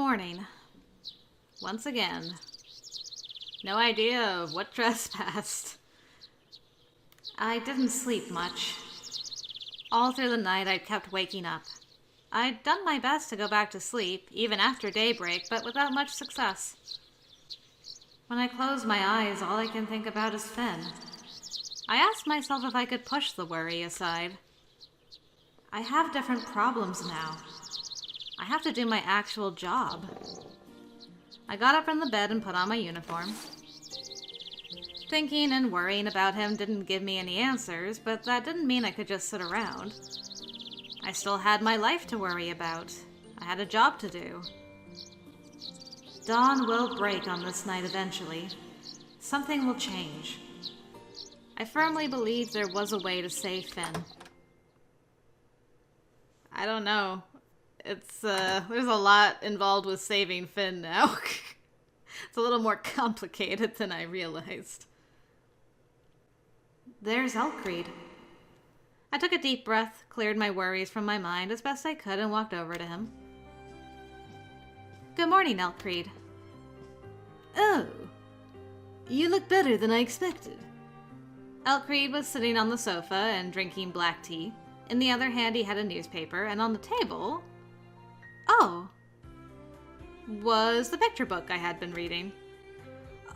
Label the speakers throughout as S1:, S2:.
S1: Morning. Once again. No idea of what trespassed. I didn't sleep much. All through the night I kept waking up. I'd done my best to go back to sleep, even after daybreak, but without much success. When I close my eyes, all I can think about is Finn. I asked myself if I could push the worry aside. I have different problems now. I have to do my actual job. I got up from the bed and put on my uniform. Thinking and worrying about him didn't give me any answers, but that didn't mean I could just sit around. I still had my life to worry about. I had a job to do. Dawn will break on this night eventually. Something will change. I firmly believed there was a way to save Finn. I don't know. There's a lot involved with saving Finn now. It's a little more complicated than I realized. There's ELTCREED. I took a deep breath, cleared my worries from my mind as best I could, and walked over to him. Good morning, ELTCREED.
S2: Oh, you look better than I expected.
S1: ELTCREED was sitting on the sofa and drinking black tea. In the other hand, he had a newspaper, and on the table... Oh! Was the picture book I had been reading.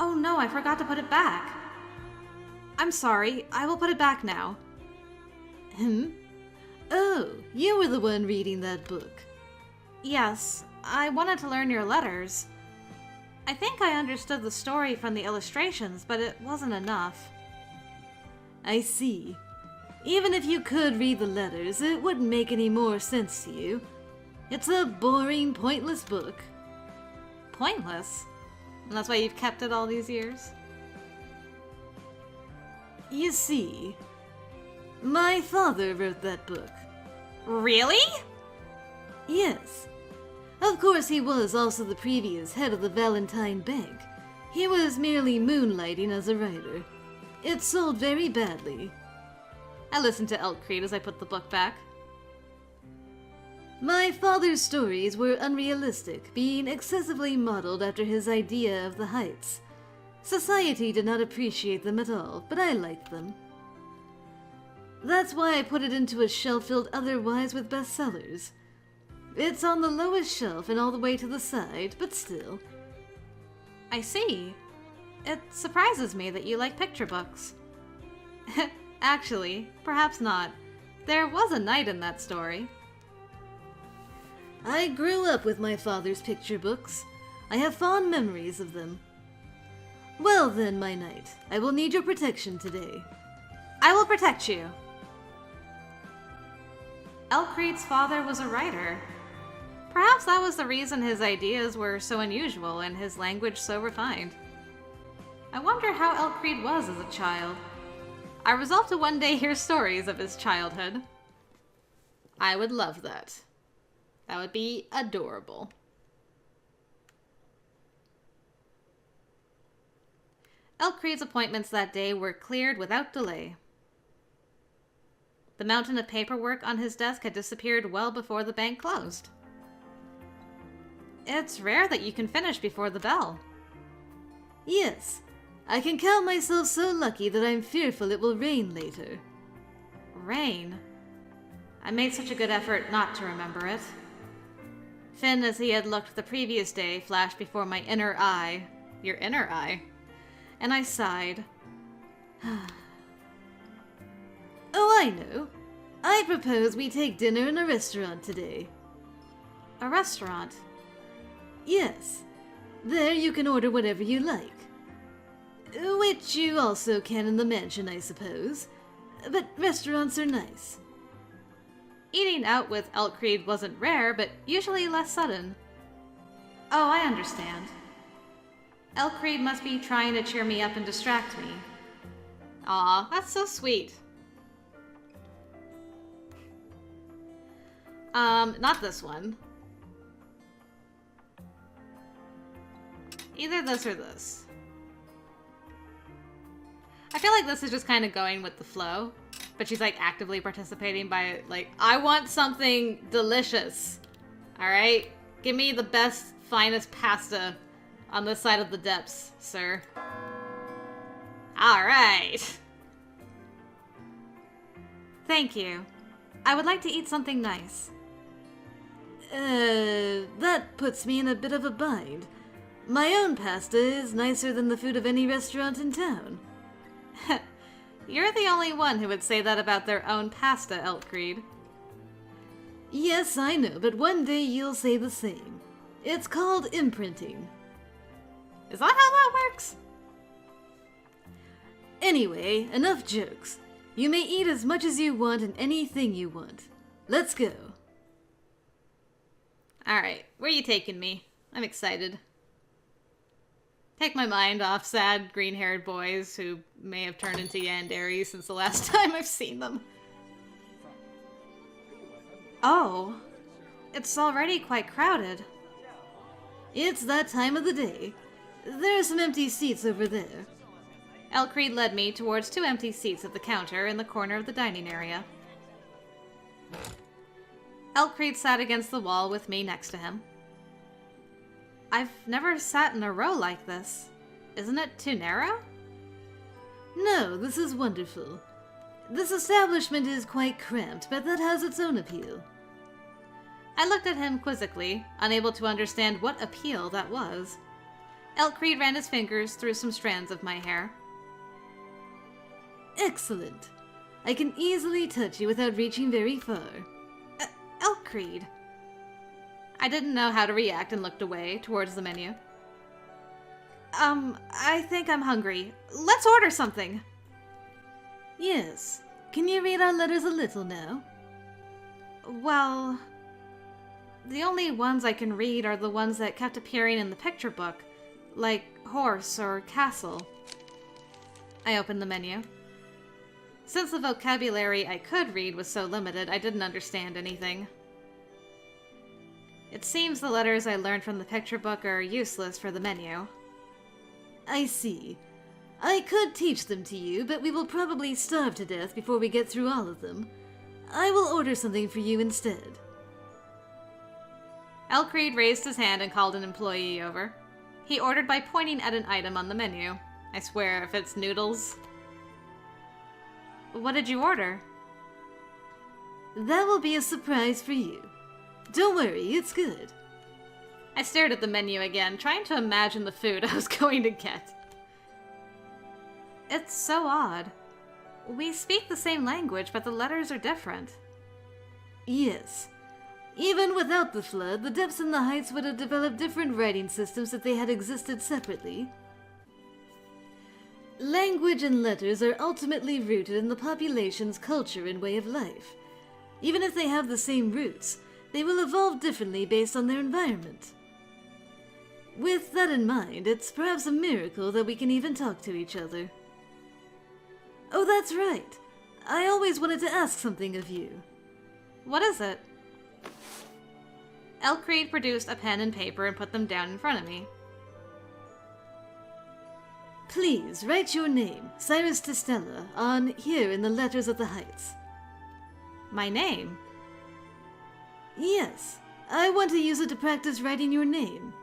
S1: Oh no, I forgot to put it back. I'm sorry, I will put it back now.
S2: Oh, you were the one reading that book.
S1: Yes, I wanted to learn your letters. I think I understood the story from the illustrations, but it wasn't enough.
S2: I see. Even if you could read the letters, it wouldn't make any more sense to you. It's a boring, pointless book.
S1: Pointless? And that's why you've kept it all these years?
S2: You see, my father wrote that book.
S1: Really?
S2: Yes. Of course, he was also the previous head of the Valentine Bank. He was merely moonlighting as a writer. It sold very badly.
S1: I listened to ELTCREED as I put the book back.
S2: My father's stories were unrealistic, being excessively modeled after his idea of the heights. Society did not appreciate them at all, but I liked them. That's why I put it into a shelf filled otherwise with bestsellers. It's on the lowest shelf and all the way to the side, but still.
S1: I see. It surprises me that you like picture books. Actually, perhaps not. There was a knight in that story.
S2: I grew up with my father's picture books. I have fond memories of them. Well then, my knight, I will need your protection today.
S1: I will protect you. ELTCREED's father was a writer. Perhaps that was the reason his ideas were so unusual and his language so refined. I wonder how ELTCREED was as a child. I resolved to one day hear stories of his childhood. I would love that. That would be adorable. ELTCREED's appointments that day were cleared without delay. The mountain of paperwork on his desk had disappeared well before the bank closed. It's rare that you can finish before the bell.
S2: Yes, I can count myself so lucky that I'm fearful it will rain later.
S1: Rain? I made such a good effort not to remember it. Finn, as he had looked the previous day, flashed before my inner eye. Your inner eye? And I sighed.
S2: Oh, I know. I propose we take dinner in a restaurant today.
S1: A restaurant?
S2: Yes. There you can order whatever you like. Which you also can in the mansion, I suppose. But restaurants are nice.
S1: Eating out with ELTCREED wasn't rare, but usually less sudden. Oh, I understand. ELTCREED must be trying to cheer me up and distract me. Aw, that's so sweet. Not this one. Either this or this. I feel like this is just kind of going with the flow, but she's like actively participating by like, I want something delicious. All right, give me the best finest pasta on this side of the depths, sir. Alright.
S2: Thank you. I would like to eat something nice. That puts me in a bit of a bind. My own pasta is nicer than the food of any restaurant in town.
S1: You're the only one who would say that about their own pasta, ELTCREED.
S2: Yes, I know, but one day you'll say the same. It's called imprinting.
S1: Is that how that works?
S2: Anyway, enough jokes. You may eat as much as you want and anything you want. Let's go.
S1: Alright, where are you taking me? I'm excited. Take my mind off sad, green-haired boys who may have turned into yandere since the last time I've seen them.
S2: Oh, it's already quite crowded. It's that time of the day. There are some empty seats over there.
S1: ELTCREED led me towards 2 empty seats at the counter in the corner of the dining area. ELTCREED sat against the wall with me next to him.
S2: I've never sat in a row like this.
S1: Isn't it too narrow?
S2: No, this is wonderful. This establishment is quite cramped, but that has its own appeal.
S1: I looked at him quizzically, unable to understand what appeal that was. ELTCREED ran his fingers through some strands of my hair.
S2: Excellent. I can easily touch you without reaching very far.
S1: ELTCREED. I didn't know how to react and looked away towards the menu.
S2: I think I'm hungry.
S1: Let's order something.
S2: Yes. Can you read our letters a little now?
S1: Well, the only ones I can read are the ones that kept appearing in the picture book, like horse or castle. I opened the menu. Since the vocabulary I could read was so limited, I didn't understand anything. It seems the letters I learned from the picture book are useless for the menu.
S2: I see. I could teach them to you, but we will probably starve to death before we get through all of them. I will order something for you instead.
S1: ELTCREED raised his hand and called an employee over. He ordered by pointing at an item on the menu. I swear, if it's noodles. What did you order?
S2: That will be a surprise for you. Don't worry, it's good.
S1: I stared at the menu again, trying to imagine the food I was going to get. It's so odd. We speak the same language, but the letters are different.
S2: Yes. Even without the flood, the depths and the heights would have developed different writing systems if they had existed separately. Language and letters are ultimately rooted in the population's culture and way of life. Even if they have the same roots, they will evolve differently based on their environment. With that in mind, it's perhaps a miracle that we can even talk to each other. Oh, that's right. I always wanted to ask something of you.
S1: What is it? ELTCREED produced a pen and paper and put them down in front of me.
S2: Please, write your name, Cyrus to Stella, on here in the letters of the heights.
S1: My name?
S2: Yes. I want to use it to practice writing your name.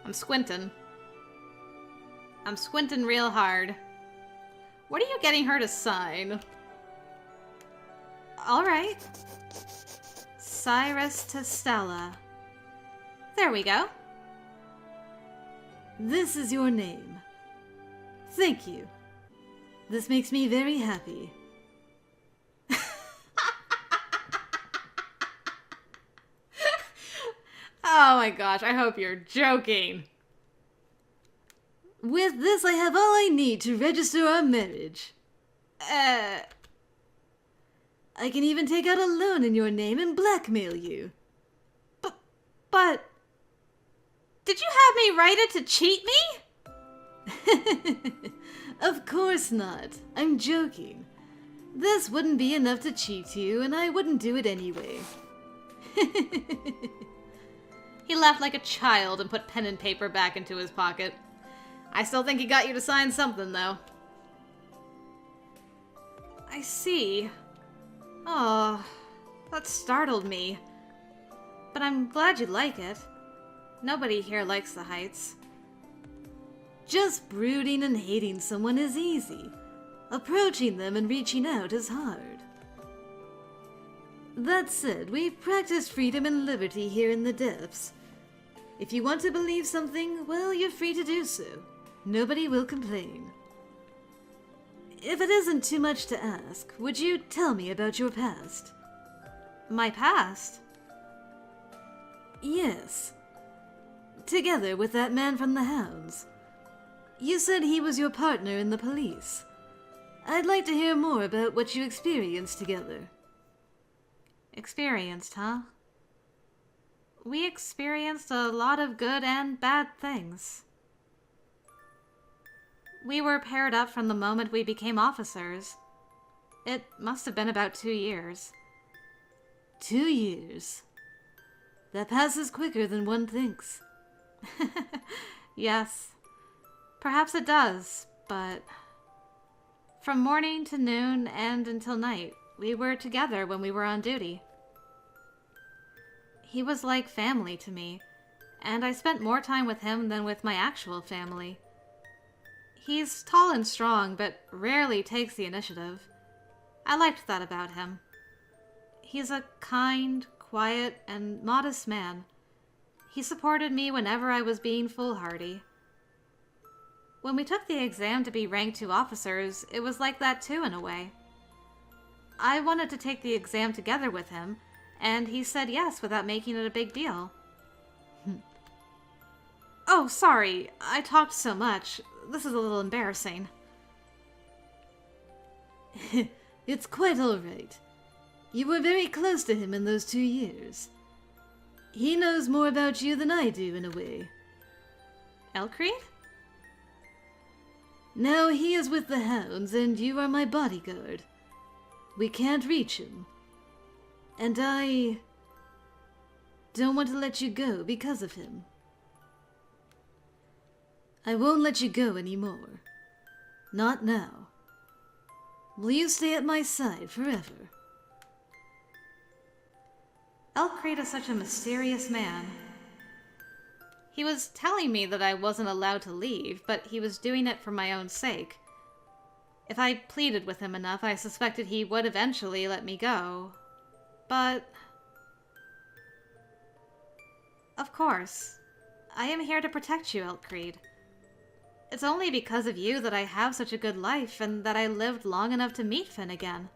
S1: I'm squinting. I'm squinting real hard. What are you getting her to sign? Alright. Cyrus to Stella. There we go.
S2: This is your name. Thank you. This makes me very happy.
S1: Oh my gosh, I hope you're joking.
S2: With this, I have all I need to register our marriage. I can even take out a loan in your name and blackmail you.
S1: But... Did you have me write it to cheat me?
S2: Of course not. I'm joking. This wouldn't be enough to cheat you, and I wouldn't do it anyway.
S1: He laughed like a child and put pen and paper back into his pocket. I still think he got you to sign something, though. I see. Oh, that startled me. But I'm glad you like it. Nobody here likes the heights.
S2: Just brooding and hating someone is easy. Approaching them and reaching out is hard. That said, we've practiced freedom and liberty here in the depths. If you want to believe something, well, you're free to do so. Nobody will complain. If it isn't too much to ask, would you tell me about your past?
S1: My past?
S2: Yes. Together with that man from the Hounds. You said he was your partner in the police. I'd like to hear more about what you experienced together.
S1: Experienced, huh? We experienced a lot of good and bad things. We were paired up from the moment we became officers. It must have been about 2 years.
S2: 2 years? That passes quicker than one thinks.
S1: Yes. Perhaps it does, but... From morning to noon and until night, we were together when we were on duty. He was like family to me, and I spent more time with him than with my actual family. He's tall and strong, but rarely takes the initiative. I liked that about him. He's a kind, quiet, and modest man. He supported me whenever I was being foolhardy. When we took the exam to be ranked 2 officers, it was like that too in a way. I wanted to take the exam together with him, and he said yes without making it a big deal. Oh, sorry, I talked so much. This is a little embarrassing.
S2: It's quite all right. You were very close to him in those 2 years. He knows more about you than I do, in a way.
S1: ELTCREED?
S2: Now he is with the Hounds, and you are my bodyguard. We can't reach him. And I don't want to let you go because of him. I won't let you go anymore. Not now. Will you stay at my side forever?
S1: ELTCREED is such a mysterious man. He was telling me that I wasn't allowed to leave, but he was doing it for my own sake. If I pleaded with him enough, I suspected he would eventually let me go. But... Of course. I am here to protect you, ELTCREED. It's only because of you that I have such a good life, and that I lived long enough to meet Finn again.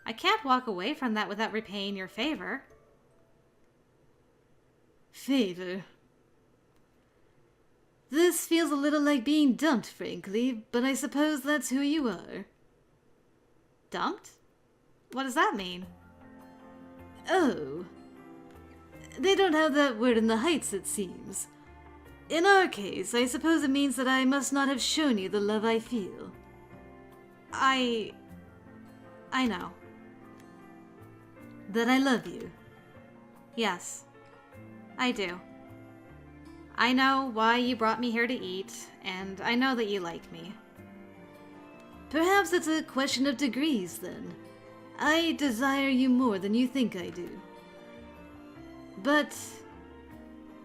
S1: I can't walk away from that without repaying your favor.
S2: Favor? This feels a little like being dumped, frankly, but I suppose that's who you are.
S1: Dumped? What does that mean?
S2: Oh. They don't have that word in the Heights, it seems. In our case, I suppose it means that I must not have shown you the love I feel.
S1: I know.
S2: That I love you.
S1: Yes, I do. I know why you brought me here to eat, and I know that you like me.
S2: Perhaps it's a question of degrees, then. I desire you more than you think I do. But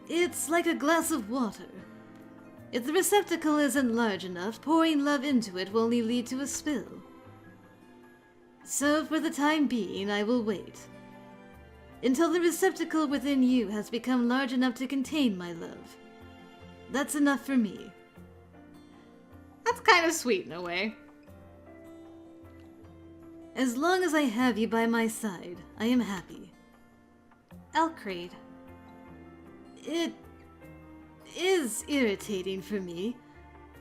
S2: it's like a glass of water. If the receptacle isn't large enough, pouring love into it will only lead to a spill. So for the time being, I will wait. Until the receptacle within you has become large enough to contain my love. That's enough for me.
S1: That's kind of sweet in a way.
S2: As long as I have you by my side, I am happy.
S1: ELTCREED.
S2: It is irritating for me.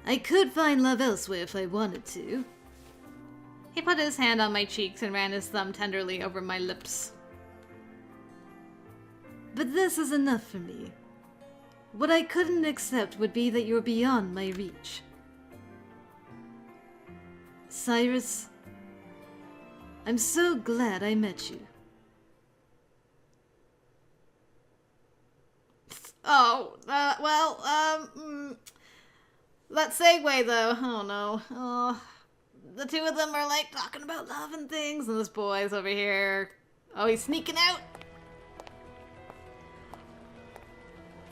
S2: I could find love elsewhere if I wanted to.
S1: He put his hand on my cheeks and ran his thumb tenderly over my lips.
S2: But this is enough for me. What I couldn't accept would be that you're beyond my reach. Cyrus, I'm so glad I met you.
S1: Oh, that segue though, oh no. Oh, the two of them are like talking about love and things, and this boy's over here. Oh, he's sneaking out.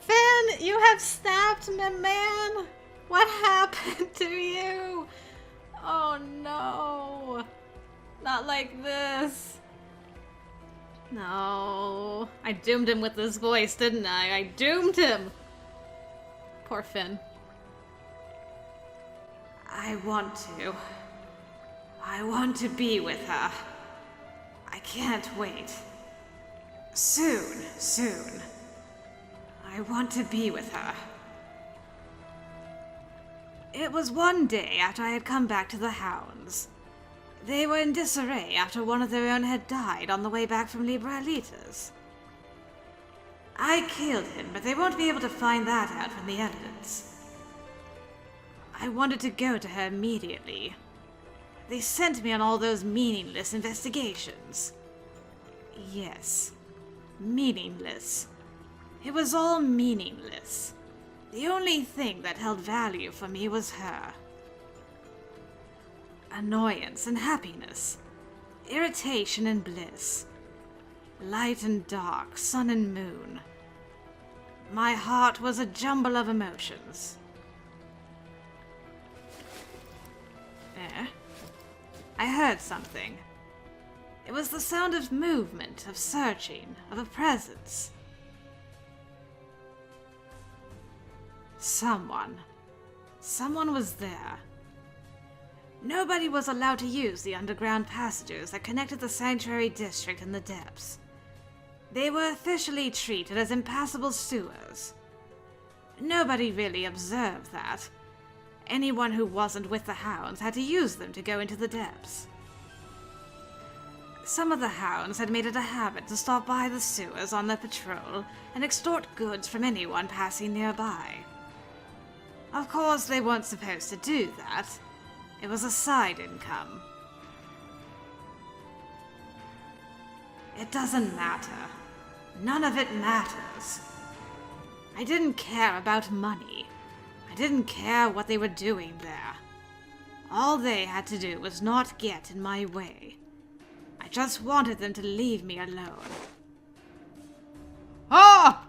S1: Finn, you have snapped, my man. What happened to you? Oh no. Not like this. No. I doomed him with this voice, didn't I? I doomed him. Poor Finn. I want to. I want to be with her. I can't wait. Soon, soon. I want to be with her. It was one day after I had come back to the hounds. They were in disarray after one of their own had died on the way back from Libralitas. I killed him, but they won't be able to find that out from the evidence. I wanted to go to her immediately. They sent me on all those meaningless investigations. Yes, meaningless. It was all meaningless. The only thing that held value for me was her. Annoyance and happiness. Irritation and bliss. Light and dark, sun and moon. My heart was a jumble of emotions. I heard something. It was the sound of movement, of searching, of a presence. Someone was there. Nobody was allowed to use the underground passages that connected the Sanctuary District and the depths. They were officially treated as impassable sewers. Nobody really observed that. Anyone who wasn't with the hounds had to use them to go into the depths. Some of the hounds had made it a habit to stop by the sewers on their patrol and extort goods from anyone passing nearby. Of course, they weren't supposed to do that. It was a side income. It doesn't matter. None of it matters. I didn't care about money. I didn't care what they were doing there. All they had to do was not get in my way. I just wanted them to leave me alone. Ah!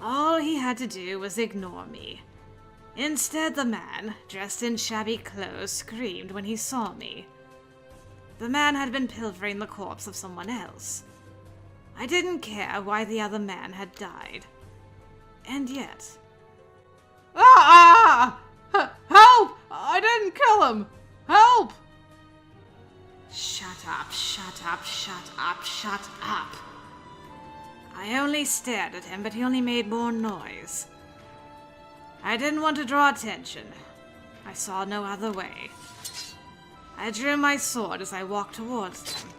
S1: All he had to do was ignore me. Instead, the man, dressed in shabby clothes, screamed when he saw me. The man had been pilfering the corpse of someone else. I didn't care why the other man had died. And yet... Ah! Help! I didn't kill him! Help! Shut up, shut up, shut up, shut up. I only stared at him, but he only made more noise. I didn't want to draw attention. I saw no other way. I drew my sword as I walked towards him.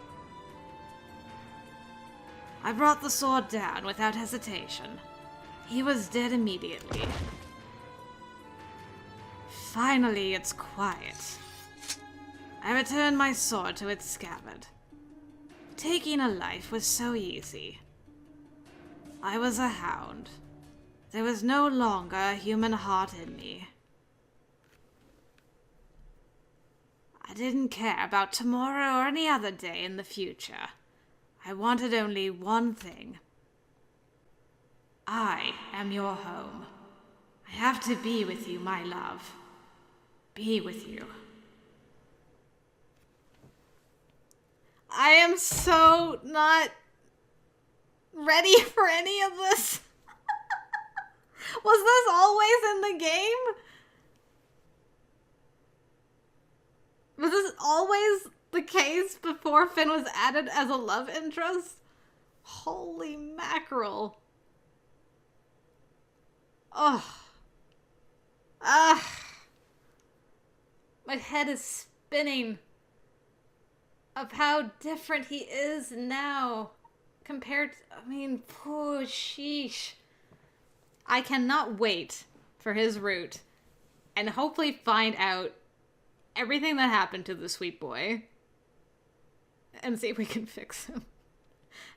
S1: I brought the sword down without hesitation. He was dead immediately. Finally, it's quiet. I returned my sword to its scabbard. Taking a life was so easy. I was a hound. There was no longer a human heart in me. I didn't care about tomorrow or any other day in the future. I wanted only one thing. I am your home. I have to be with you, my love. Be with you. I am so not ready for any of this. Was this always in the game? Was this always the case before Finn was added as a love interest? Holy mackerel. Ugh. My head is spinning of how different he is now compared to, poor sheesh. I cannot wait for his route and hopefully find out everything that happened to the sweet boy and see if we can fix him.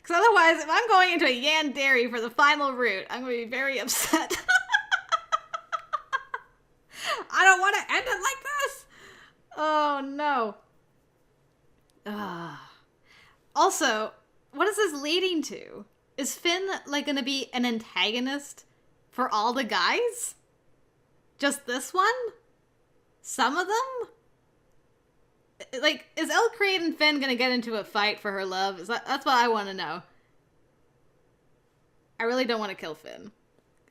S1: Because otherwise, if I'm going into a Yandere for the final route, I'm going to be very upset. I don't want to end it like this. Oh, no. Also, what is this leading to? Is Finn, like, gonna be an antagonist for all the guys? Just this one? Some of them? Like, is ELTCREED and Finn gonna get into a fight for her love? That's what I want to know. I really don't want to kill Finn.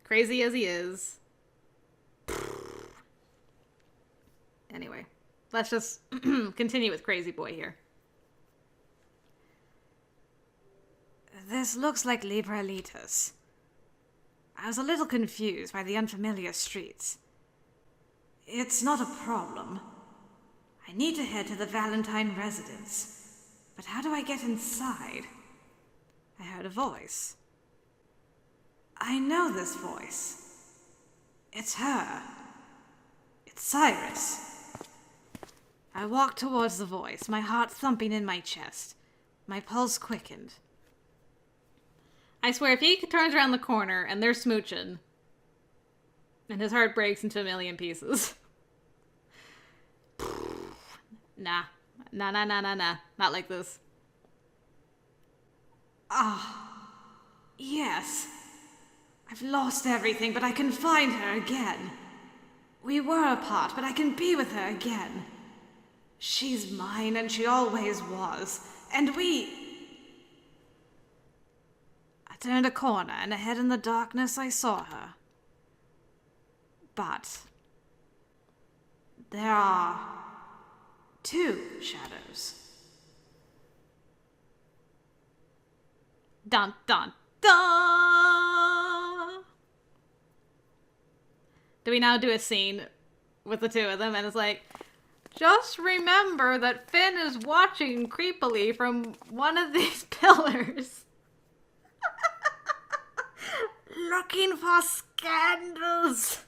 S1: Crazy as he is. Anyway, let's just continue with Crazy Boy here. This looks like Libralitas. I was a little confused by the unfamiliar streets. It's not a problem. I need to head to the Valentine residence. But how do I get inside? I heard a voice. I know this voice. It's her. It's Cyrus. I walked towards the voice, my heart thumping in my chest. My pulse quickened. I swear, if he turns around the corner and they're smooching, and his heart breaks into a million pieces. Nah. Not like this. Yes. I've lost everything, but I can find her again. We were apart, but I can be with her again. She's mine, and she always was. And we... I turned a corner, and ahead in the darkness I saw her. But... there are... 2 shadows. Dun dun dun! Do we now do a scene with the 2 of them and it's like, just remember that Finn is watching creepily from one of these pillars. Looking for scandals.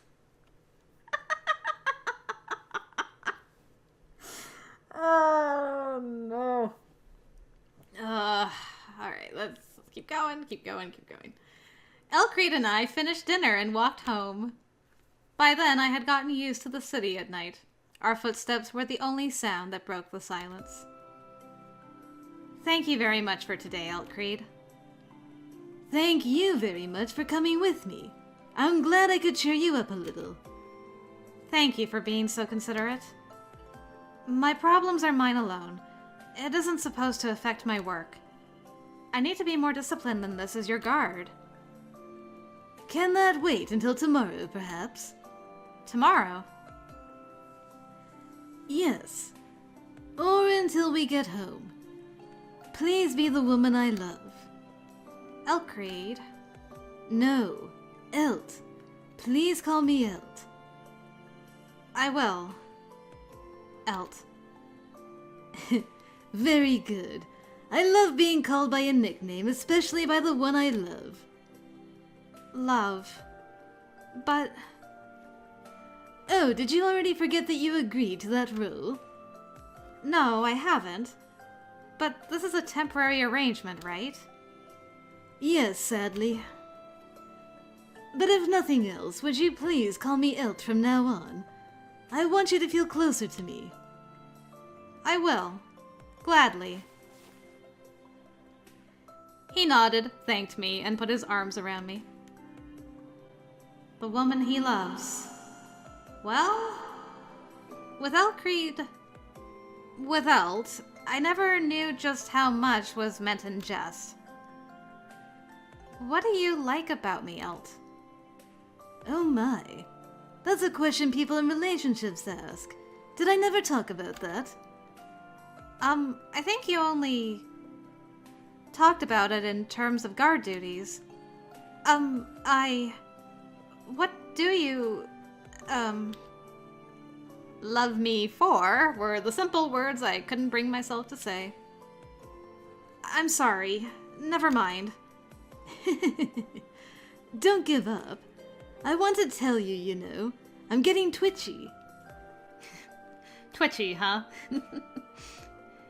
S1: Oh no. Alright, let's keep going. ELTCREED and I finished dinner and walked home. By then, I had gotten used to the city at night. Our footsteps were the only sound that broke the silence. Thank you very much for today, ELTCREED.
S2: Thank you very much for coming with me. I'm glad I could cheer you up a little.
S1: Thank you for being so considerate. My problems are mine alone. It isn't supposed to affect my work. I need to be more disciplined than this as your guard.
S2: Can that wait until tomorrow, perhaps?
S1: Tomorrow?
S2: Yes. Or until we get home. Please be the woman I love.
S1: ELTCREED.
S2: No, Elt. Please call me Elt.
S1: I will. Elt.
S2: Very good. I love being called by a nickname, especially by the one I love.
S1: Love. But...
S2: Oh, did you already forget that you agreed to that role?
S1: No, I haven't. But this is a temporary arrangement, right?
S2: Yes, sadly. But if nothing else, would you please call me Elt from now on? I want you to feel closer to me.
S1: I will. Gladly. He nodded, thanked me, and put his arms around me. The woman he loves. Well, with ELTCREED... with Elt, I never knew just how much was meant in jest. What do you like about me, Elt?
S2: Oh my. That's a question people in relationships ask. Did I never talk about that?
S1: I think you only talked about it in terms of guard duties. What do you, love me for were the simple words I couldn't bring myself to say. I'm sorry. Never mind.
S2: Don't give up. I want to tell you, you know. I'm getting twitchy.
S1: Twitchy, huh?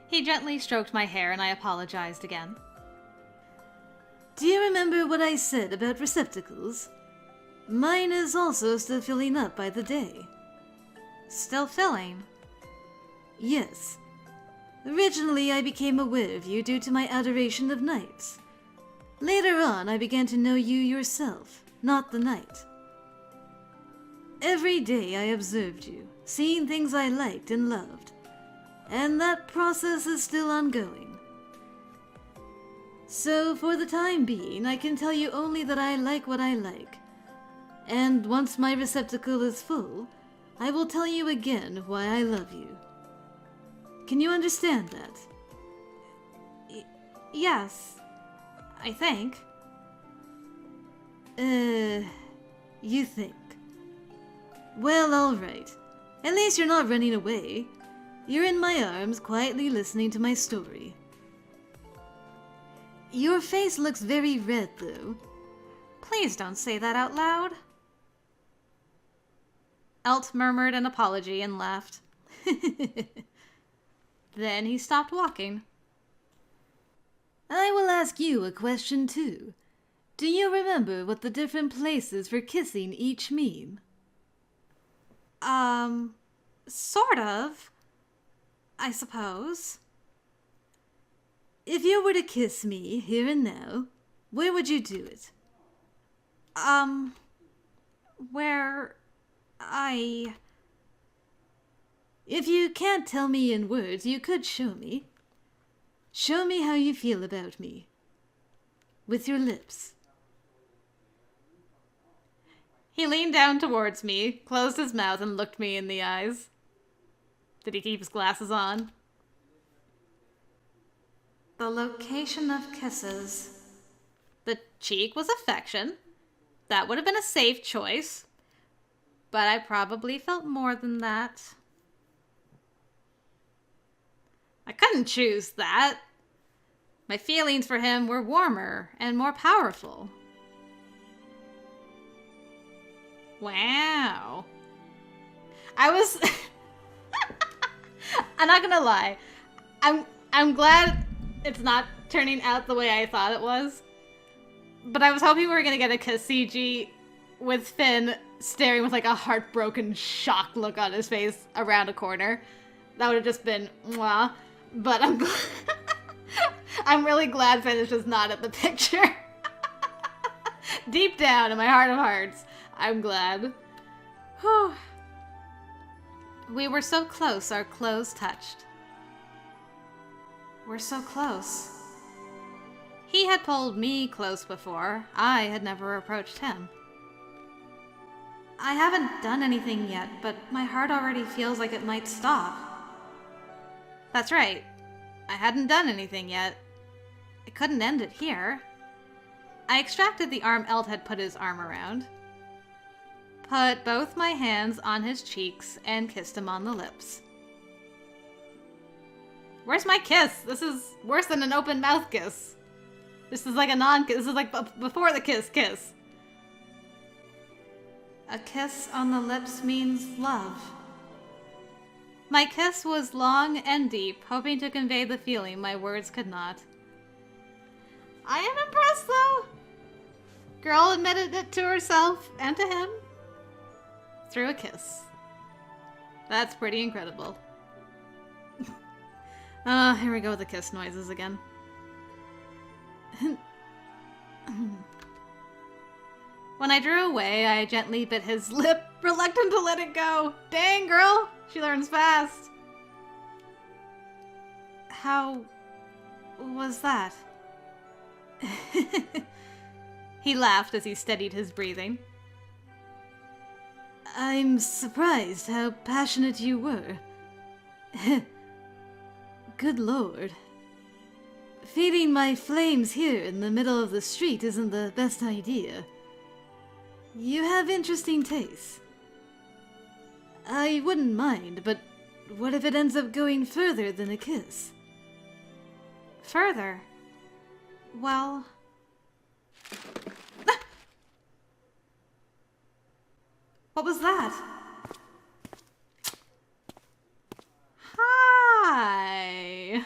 S1: He gently stroked my hair and I apologized again.
S2: Do you remember what I said about receptacles? Mine is also still filling up by the day.
S1: Still filling?
S2: Yes. Originally, I became aware of you due to my adoration of knights. Later on, I began to know you yourself, not the night. Every day I observed you, seeing things I liked and loved, and that process is still ongoing. So for the time being, I can tell you only that I like what I like, and once my receptacle is full, I will tell you again why I love you. Can you understand that?
S1: Yes, I think.
S2: You think. Well, alright. At least you're not running away. You're in my arms, quietly listening to my story. Your face looks very red, though.
S1: Please don't say that out loud. Elt murmured an apology and left. Then he stopped walking.
S2: I will ask you a question, too. Do you remember what the different places for kissing each mean?
S1: Sort of. I suppose.
S2: If you were to kiss me, here and now, where would you do it?
S1: Where I...
S2: If you can't tell me in words, you could show me. Show me how you feel about me. With your lips.
S1: He leaned down towards me, closed his mouth, and looked me in the eyes. Did he keep his glasses on? The location of kisses. The cheek was affection. That would have been a safe choice. But I probably felt more than that. I couldn't choose that. My feelings for him were warmer and more powerful. Wow. I was... I'm not gonna lie. I'm glad it's not turning out the way I thought it was. But I was hoping we were gonna get a kiss CG with Finn staring with like a heartbroken shock look on his face around a corner. That would have just been mwah. But I'm really glad Finn is just not at the picture. Deep down in my heart of hearts, I'm glad. Whew. We were so close, our clothes touched. We're so close. He had pulled me close before. I had never approached him. I haven't done anything yet, but my heart already feels like it might stop. That's right. I hadn't done anything yet. I couldn't end it here. I extracted the arm Elt had put his arm around, put both my hands on his cheeks, and kissed him on the lips. Where's my kiss? This is worse than an open mouth kiss. This is like a non-kiss. This is like before the kiss. A kiss on the lips means love. My kiss was long and deep, hoping to convey the feeling my words could not. I am impressed, though. Girl admitted it to herself and to him through a kiss. That's pretty incredible. Here we go with the kiss noises again. When I drew away, I gently bit his lip, reluctant to let it go. Dang, girl! She learns fast. How was that? He laughed as he steadied his breathing.
S2: I'm surprised how passionate you were. Good lord. Feeding my flames here in the middle of the street isn't the best idea. You have interesting tastes. I wouldn't mind, but what if it ends up going further than a kiss?
S1: Further? Well... What was that? Hi!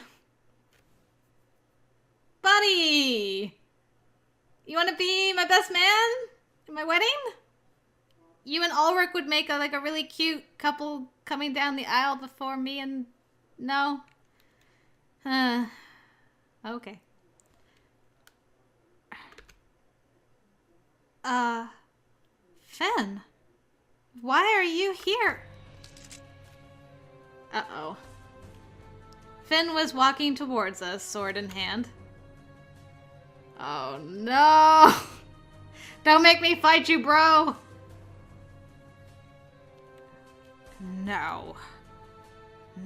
S1: Buddy! You want to be my best man in my wedding? You and Ulrich would make a really cute couple coming down the aisle before me and... No? Okay. Finn, why are you here? Uh-oh. Finn was walking towards us, sword in hand. Oh no! Don't make me fight you, bro! No.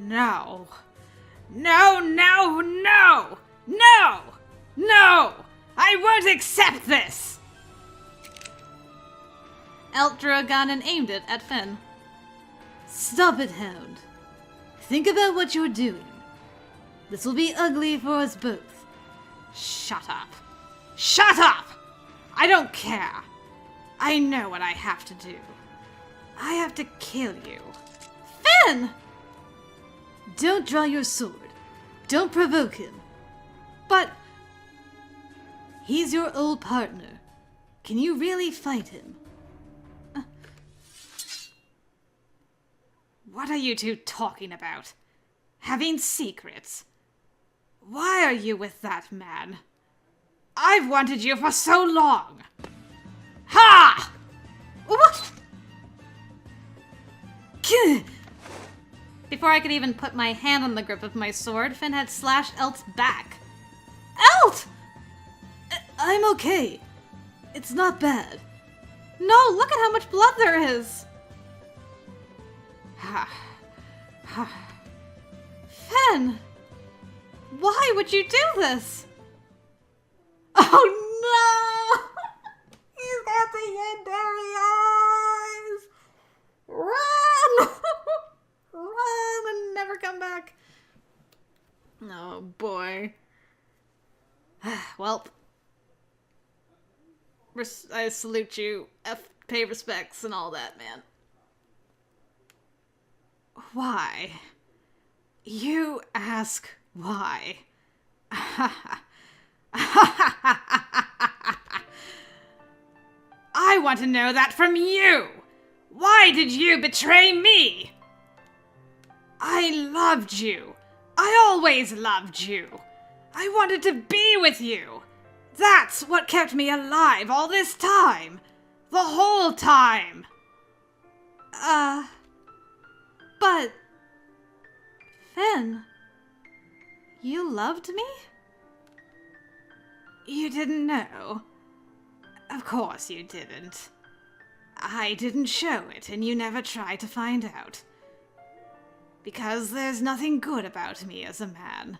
S1: No. No, no, no! No! No! I won't accept this! Elt drew a gun and aimed it at Finn.
S2: Stop it, Hound. Think about what you're doing. This will be ugly for us both.
S1: Shut up. Shut up! I don't care. I know what I have to do. I have to kill you. Finn!
S2: Don't draw your sword. Don't provoke him.
S1: But...
S2: He's your old partner. Can you really fight him?
S1: What are you two talking about? Having secrets? Why are you with that man? I've wanted you for so long. Ha! What? Before I could even put my hand on the grip of my sword, Finn had slashed Elt's back. Elt!
S2: I'm okay. It's not bad.
S1: No, look at how much blood there is. Finn! Why would you do this? Oh no! He's got the Yandere eyes! Run! Run and never come back. Oh boy. Well, I salute you. Pay respects and all that, man. Why? You ask why. I want to know that from you. Why did you betray me? I loved you. I always loved you. I wanted to be with you. That's what kept me alive all this time. The whole time. But... Finn, you loved me? You didn't know? Of course you didn't. I didn't show it, and you never tried to find out. Because there's nothing good about me as a man.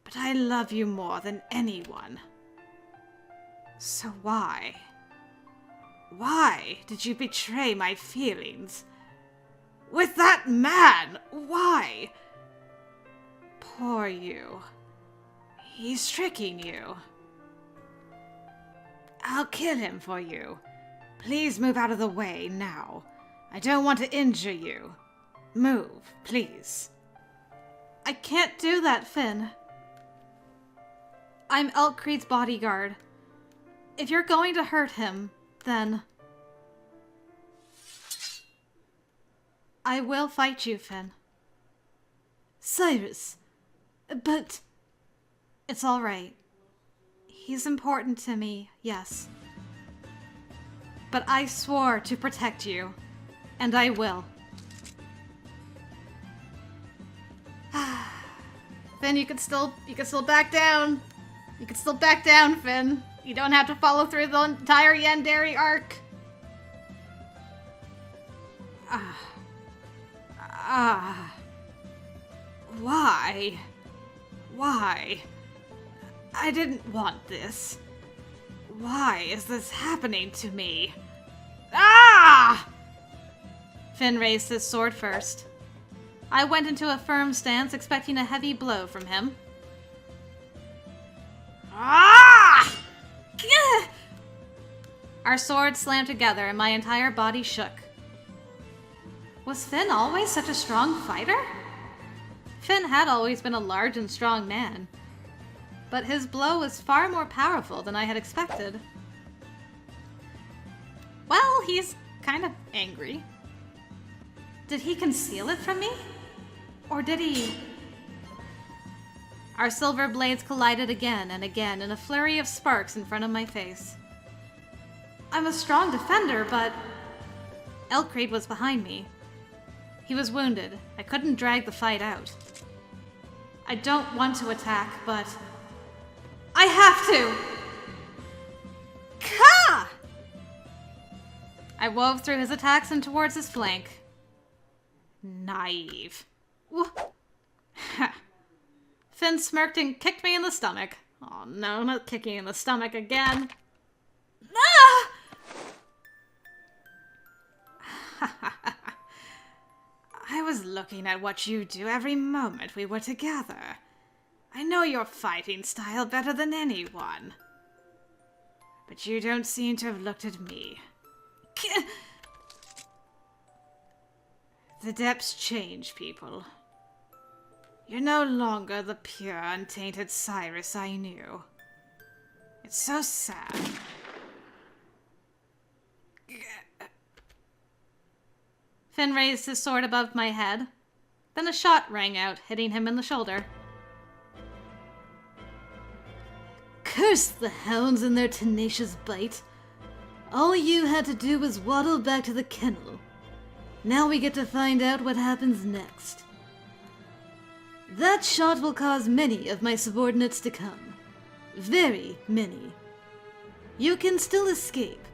S1: But I love you more than anyone. So why? Why did you betray my feelings? With that man, why? Poor you. He's tricking you. I'll kill him for you. Please move out of the way now. I don't want to injure you. Move, please. I can't do that, Finn. I'm ELTCREED's bodyguard. If you're going to hurt him, then... I will fight you, Finn.
S2: Cyrus, but...
S1: It's all right. He's important to me, yes. But I swore to protect you, and I will. Finn, you can still back down. You can still back down, Finn. You don't have to follow through the entire Yandere arc. Why? Why? I didn't want this. Why is this happening to me? Ah! Finn raised his sword first. I went into a firm stance, expecting a heavy blow from him. Ah! Gah! Our swords slammed together and my entire body shook. Was Finn always such a strong fighter? Finn had always been a large and strong man, but his blow was far more powerful than I had expected. Well, he's kind of angry. Did he conceal it from me? Or did he... Our silver blades collided again and again in a flurry of sparks in front of my face. I'm a strong defender, but... ELTCREED was behind me. He was wounded. I couldn't drag the fight out. I don't want to attack, but... I have to! Ka! I wove through his attacks and towards his flank. Naive. Finn smirked and kicked me in the stomach. Oh no, not kicking in the stomach again. Ah! I was looking at what you do every moment we were together. I know your fighting style better than anyone. But you don't seem to have looked at me. The depths change people. You're no longer the pure, untainted Cyrus I knew. It's so sad. Finn raised his sword above my head. Then a shot rang out, hitting him in the shoulder.
S2: Curse the hounds and their tenacious bite. All you had to do was waddle back to the kennel. Now we get to find out what happens next. That shot will cause many of my subordinates to come. Very many. You can still escape.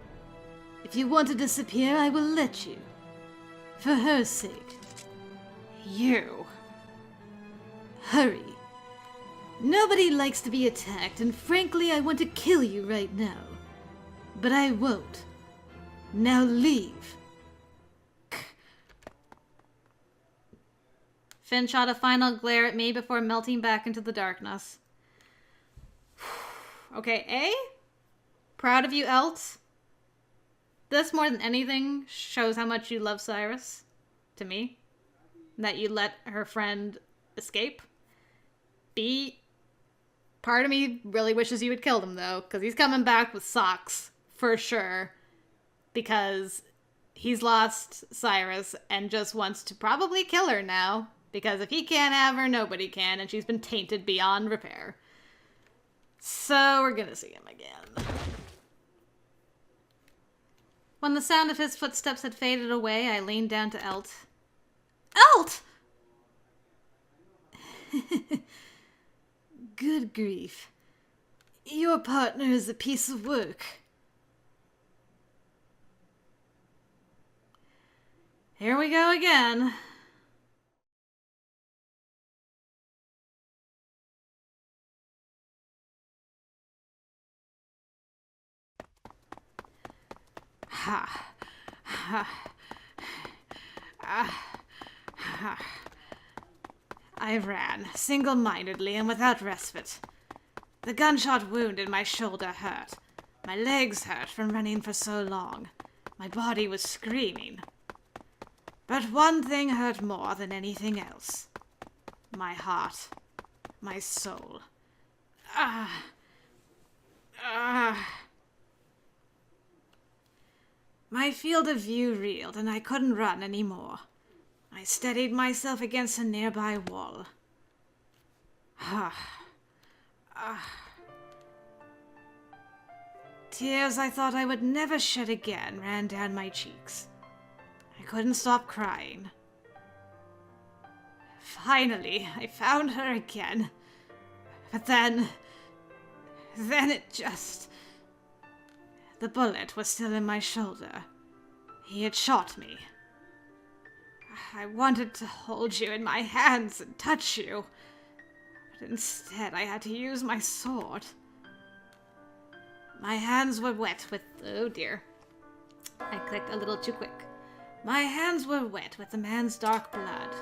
S2: If you want to disappear, I will let you. For her sake.
S1: You.
S2: Hurry. Nobody likes to be attacked, and frankly, I want to kill you right now. But I won't. Now leave.
S1: Finn shot a final glare at me before melting back into the darkness. Okay, A? Proud of you, Elt. This, more than anything, shows how much you love Cyrus. To me. That you let her friend escape. B? Part of me really wishes you had killed him, though, because he's coming back with socks. For sure. Because he's lost Cyrus and just wants to probably kill her now. Because if he can't have her, nobody can, and she's been tainted beyond repair. So we're gonna see him again. When the sound of his footsteps had faded away, I leaned down to Elt. Elt!
S2: Good grief. Your partner is a piece of work.
S1: Here we go again. I ran, single-mindedly and without respite. The gunshot wound in my shoulder hurt. My legs hurt from running for so long. My body was screaming. But one thing hurt more than anything else. My heart. My soul. My field of view reeled, and I couldn't run any more. I steadied myself against a nearby wall. Tears I thought I would never shed again ran down my cheeks. I couldn't stop crying. Finally, I found her again. But then it just... The bullet was still in my shoulder. He had shot me. I wanted to hold you in my hands and touch you, but instead I had to use my sword. My hands were wet with... Oh dear. I clicked a little too quick. My hands were wet with the man's dark blood.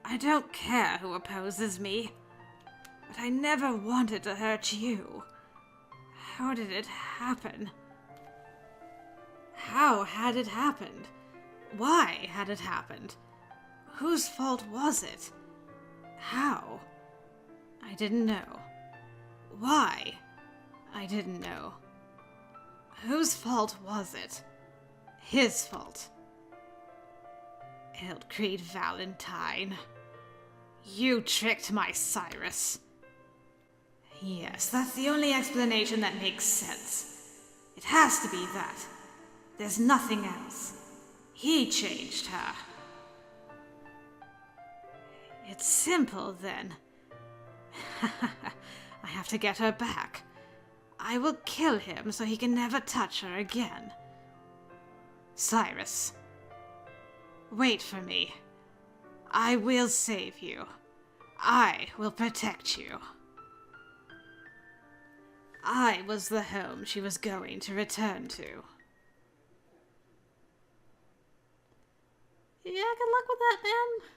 S1: I don't care who opposes me. But I never wanted to hurt you. How did it happen? How had it happened? Why had it happened? Whose fault was it? How? I didn't know. Why? I didn't know. Whose fault was it? His fault. ELTCREED Valentine. You tricked my Cyrus. Yes, that's the only explanation that makes sense. It has to be that. There's nothing else. He changed her. It's simple, then. I have to get her back. I will kill him so he can never touch her again. Cyrus, wait for me. I will save you. I will protect you. I was the home she was going to return to.
S2: Yeah, good luck with that, man.